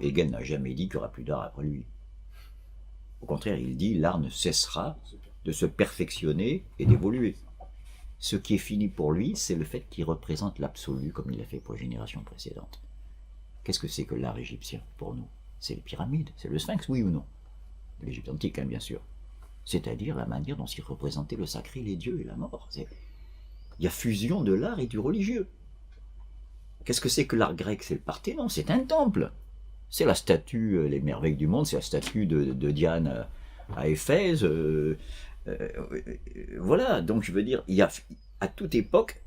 Hegel n'a jamais dit qu'il n'y aura plus d'art après lui. Au contraire, il dit l'art ne cessera de se perfectionner et d'évoluer. Ce qui est fini pour lui, c'est le fait qu'il représente l'absolu comme il l'a fait pour les générations précédentes. Qu'est-ce que c'est que l'art égyptien pour nous? C'est les pyramides, c'est le sphinx, oui ou non? De l'Égypte antique, hein, bien sûr. C'est-à-dire la manière dont s'y représentait le sacré, les dieux et la mort. Il y a fusion de l'art et du religieux. Qu'est-ce que c'est que l'art grec? C'est le Parthénon, c'est un temple. C'est la statue, les merveilles du monde, c'est la statue de Diane à Éphèse. Voilà, donc je veux dire, il y a à toute époque,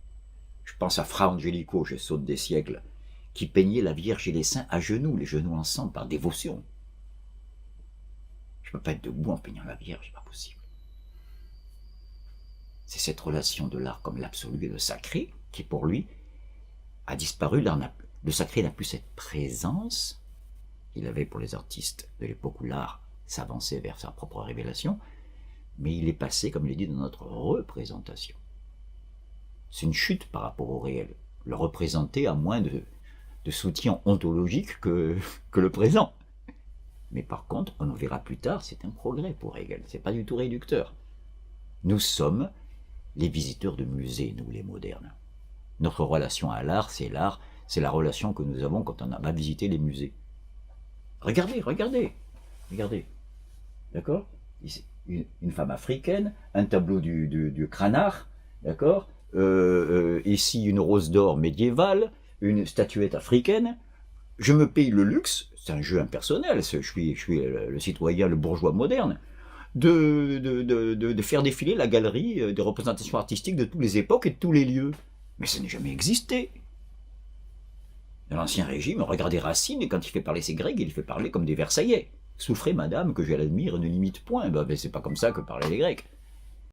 je pense à Fra Angelico, je saute des siècles, qui peignait la Vierge et les saints à genoux, les genoux ensemble, par dévotion. Je ne peux pas être debout en peignant la Vierge, c'est pas possible. C'est cette relation de l'art comme l'absolu et le sacré qui, pour lui, a disparu. Le sacré n'a plus cette présence qu'il avait pour les artistes de l'époque où l'art s'avançait vers sa propre révélation, mais il est passé, comme il est dit, dans notre représentation. C'est une chute par rapport au réel. Le représenter a moins de soutien ontologique que le présent. Mais par contre, on le verra plus tard, c'est un progrès pour Hegel, c'est pas du tout réducteur. Nous sommes les visiteurs de musées, nous les modernes. Notre relation à l'art, c'est la relation que nous avons quand on va visiter les musées. Regardez, regardez, regardez. D'accord? Une femme africaine, un tableau du Cranach, d'accord? Ici, une rose d'or médiévale, une statuette africaine. Je me paye le luxe, c'est un jeu impersonnel, je suis le citoyen, le bourgeois moderne, de faire défiler la galerie des représentations artistiques de toutes les époques et de tous les lieux. Mais ça n'a jamais existé. Dans l'Ancien Régime, regardez Racine, et quand il fait parler ses Grecs, il fait parler comme des Versaillais. Souffrez, madame, que je l'admire et ne limite point. Ben, c'est pas comme ça que parlaient les Grecs.